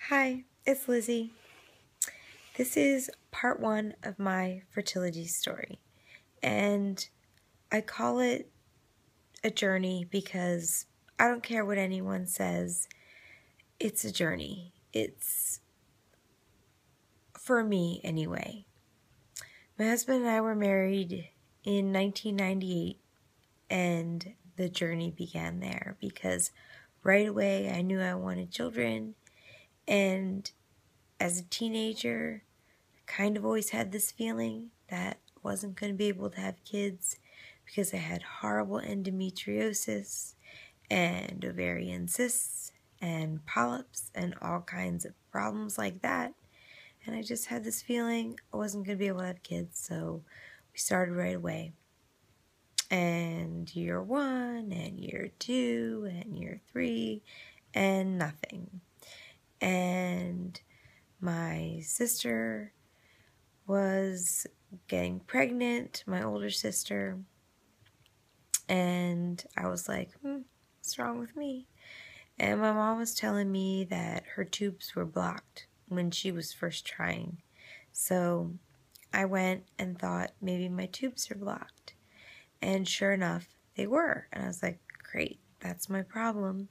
Hi, it's Lizzie. This is part one of my fertility story, and I call it a journey because I don't care what anyone says, it's a journey. It's, for me anyway. My husband and I were married in 1998, and the journey began there because right away I knew I wanted children, and as a teenager, kind of always had this feeling that I wasn't going to be able to have kids because I had horrible endometriosis and ovarian cysts and polyps and all kinds of problems like that. And I just had this feeling I wasn't going to be able to have kids, so we started right away. And year 1 and year 2 and year 3 and nothing. And my sister was getting pregnant, my older sister, and I was like, what's wrong with me? And my mom was telling me that her tubes were blocked when she was first trying. So I went and thought maybe my tubes are blocked. And sure enough, they were. And I was like, great, that's my problem.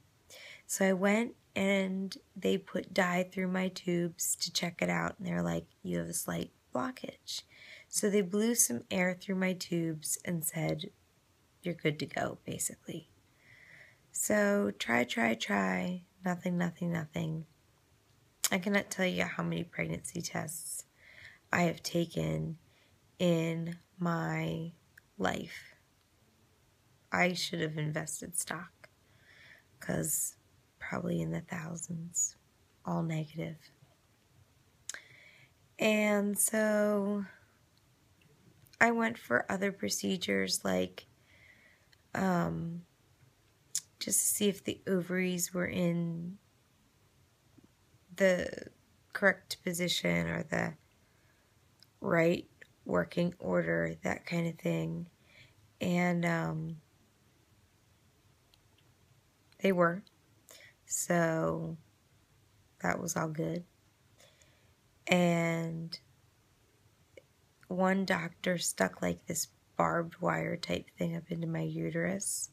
So I went and they put dye through my tubes to check it out. And they're like, you have a slight blockage. So they blew some air through my tubes and said, you're good to go, basically. So try. Nothing. I cannot tell you how many pregnancy tests I have taken in my life. I should have invested stock because probably in the thousands, all negative. And so I went for other procedures like just to see if the ovaries were in the correct position or the right working order, that kind of thing. And they were. So that was all good. And one doctor stuck like this barbed wire type thing up into my uterus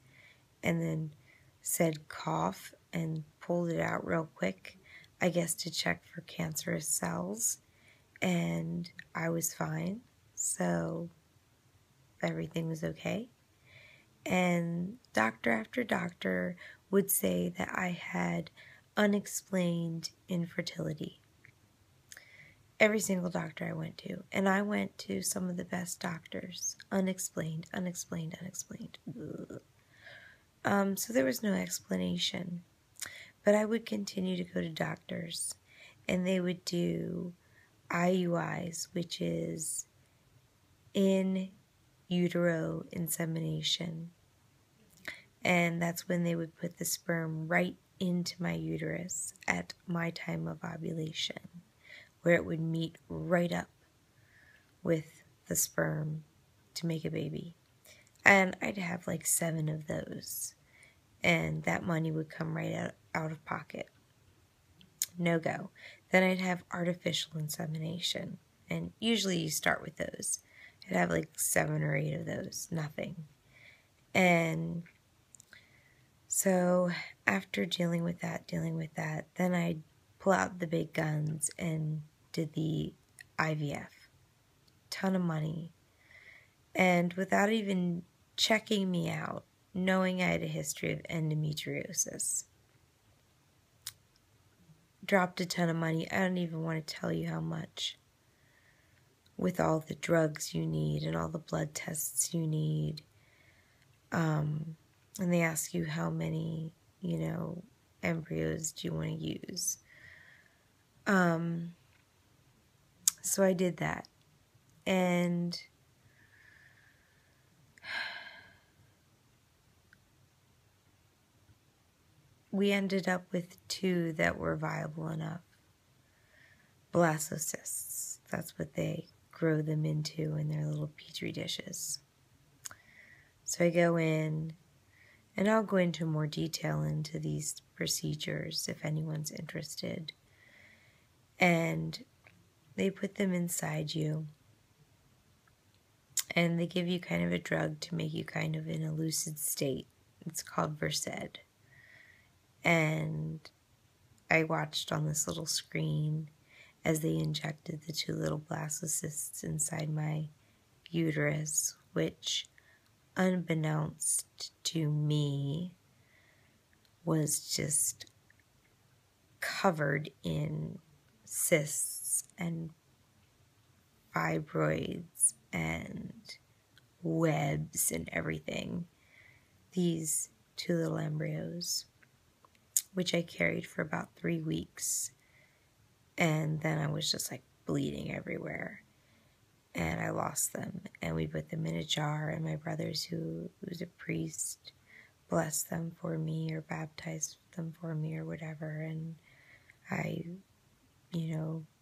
and then said cough and pulled it out real quick, I guess to check for cancerous cells. And I was fine, so everything was okay. And doctor after doctor would say that I had unexplained infertility. Every single doctor I went to. And I went to some of the best doctors. Unexplained. So there was no explanation. But I would continue to go to doctors. And they would do IUIs, which is in utero insemination. And that's when they would put the sperm right into my uterus at my time of ovulation, where it would meet right up with the sperm to make a baby. And I'd have like 7 of those. And that money would come right out of pocket. No go. Then I'd have artificial insemination. And usually you start with those. I'd have like 7 or 8 of those. Nothing. And so after dealing with that, then I'd pull out the big guns and did the IVF. Ton of money. And without even checking me out, knowing I had a history of endometriosis, dropped a ton of money. I don't even want to tell you how much. With all the drugs you need and all the blood tests you need. And they ask you how many, embryos do you want to use. So I did that. And we ended up with 2 that were viable enough. Blastocysts. That's what they grow them into in their little petri dishes. So I go in, and I'll go into more detail into these procedures if anyone's interested. And they put them inside you. And they give you kind of a drug to make you kind of in a lucid state. It's called Versed. And I watched on this little screen as they injected the 2 little blastocysts inside my uterus, which, unbeknownst to me, was just covered in cysts and fibroids and webs and everything. These 2 little embryos, which I carried for about 3 weeks. And then I was just like bleeding everywhere. And I lost them. And we put them in a jar. And my brothers, who was a priest, blessed them for me or baptized them for me or whatever. And I,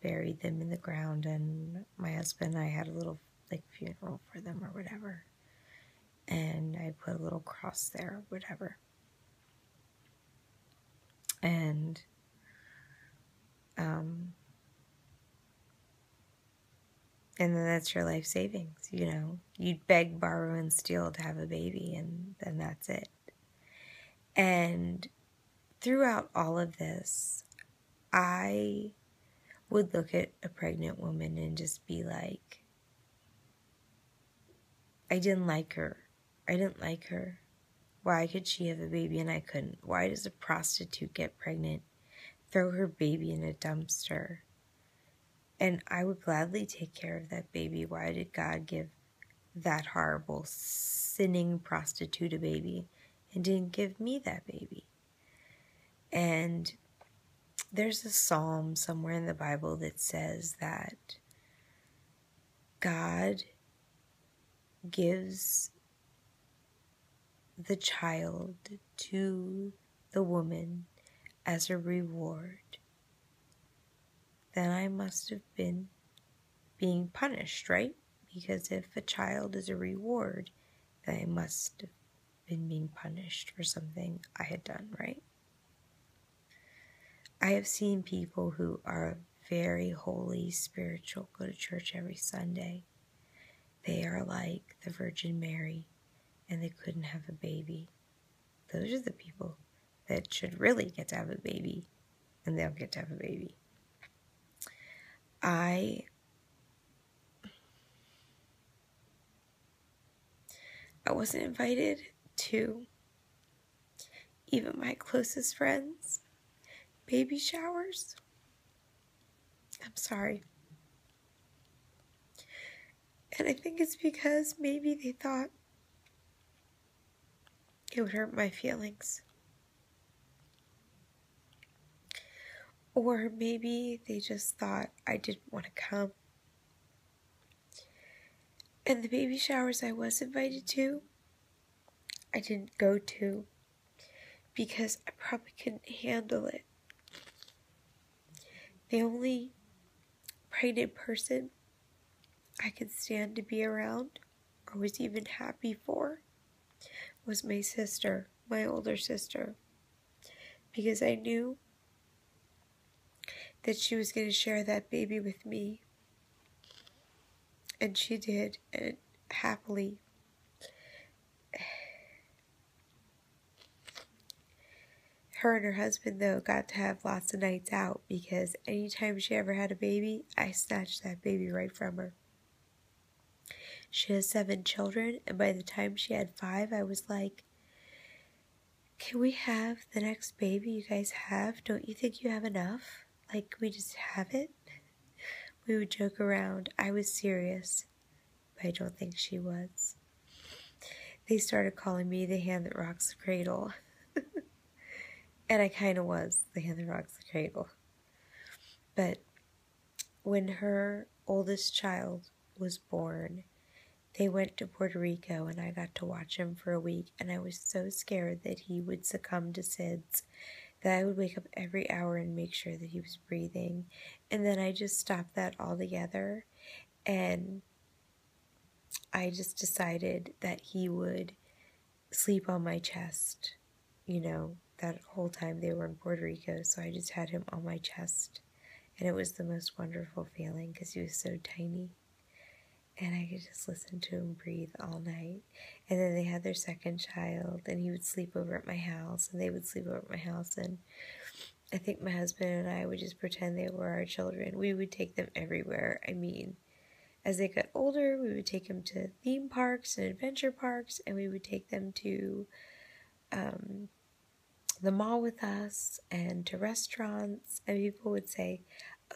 buried them in the ground. And my husband and I had a little funeral for them or whatever. And I put a little cross there or whatever. And and then that's your life savings, You'd beg, borrow, and steal to have a baby, and then that's it. And throughout all of this, I would look at a pregnant woman and just be like, I didn't like her. Why could she have a baby and I couldn't? Why does a prostitute get pregnant, throw her baby in a dumpster? And I would gladly take care of that baby. Why did God give that horrible, sinning prostitute a baby and didn't give me that baby? And there's a psalm somewhere in the Bible that says that God gives the child to the woman as a reward. Then I must have been being punished, right? Because if a child is a reward, then I must have been being punished for something I had done, right? I have seen people who are very holy, spiritual, go to church every Sunday. They are like the Virgin Mary, and they couldn't have a baby. Those are the people that should really get to have a baby, and they don't get to have a baby. I wasn't invited to even my closest friends' baby showers. I'm sorry. And I think it's because maybe they thought it would hurt my feelings. Or maybe they just thought I didn't want to come. And the baby showers I was invited to, I didn't go to because I probably couldn't handle it. The only pregnant person I could stand to be around or was even happy for was my sister, my older sister, because I knew that she was going to share that baby with me. And she did, and happily. Her and her husband, though, got to have lots of nights out because anytime she ever had a baby, I snatched that baby right from her. She has 7 children, and by the time she had 5, I was like, can we have the next baby you guys have? Don't you think you have enough? Like, can we just have it? We would joke around. I was serious, but I don't think she was. They started calling me the hand that rocks the cradle. And I kind of was the hand that rocks the cradle. But when her oldest child was born, they went to Puerto Rico and I got to watch him for a week. And I was so scared that he would succumb to SIDS that I would wake up every hour and make sure that he was breathing. And then I just stopped that altogether. And I just decided that he would sleep on my chest, that whole time they were in Puerto Rico. So I just had him on my chest And it was the most wonderful feeling because he was so tiny. And I could just listen to him breathe all night. And then they had their second child, and he would sleep over at my house, and they would sleep over at my house. And I think my husband and I would just pretend they were our children. We would take them everywhere. I mean, as they got older, we would take them to theme parks and adventure parks, and we would take them to the mall with us and to restaurants. And people would say,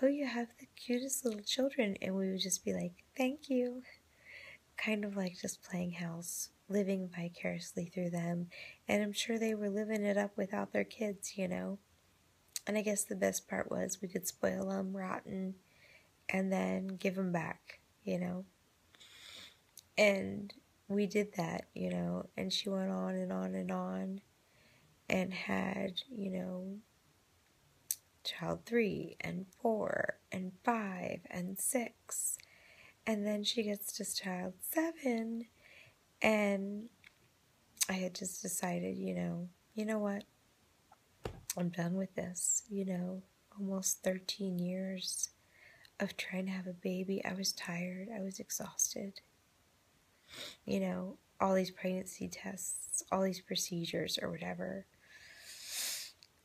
"Oh, you have the cutest little children." And we would just be like, "Thank you." Kind of like just playing house, living vicariously through them. And I'm sure they were living it up without their kids, you know. And I guess the best part was we could spoil them rotten and then give them back, you know. And we did that, you know. And she went on and on and on and had, you know, child 3 and 4 and 5 and 6. And then she gets to child 7. And I had just decided, you know what? I'm done with this, you know, almost 13 years of trying to have a baby. I was tired. I was exhausted. You know, all these pregnancy tests, all these procedures or whatever.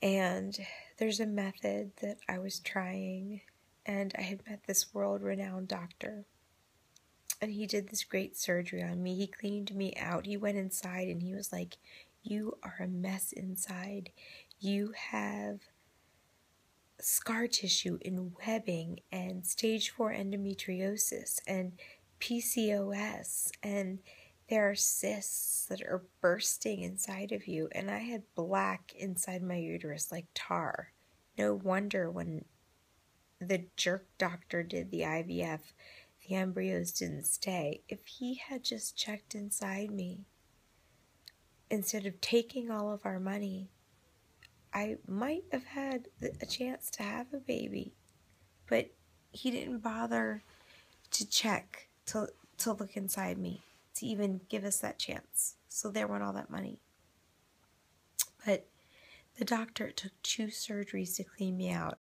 And there's a method that I was trying, and I had met this world-renowned doctor. And he did this great surgery on me. He cleaned me out. He went inside and he was like, "You are a mess inside. You have scar tissue and webbing and stage 4 endometriosis and PCOS, and there are cysts that are bursting inside of you." And I had black inside my uterus like tar. No wonder when the jerk doctor did the IVF, the embryos didn't stay. If he had just checked inside me, instead of taking all of our money, I might have had a chance to have a baby. But he didn't bother to check, to look inside me, to even give us that chance. So there went all that money. But the doctor took 2 surgeries to clean me out.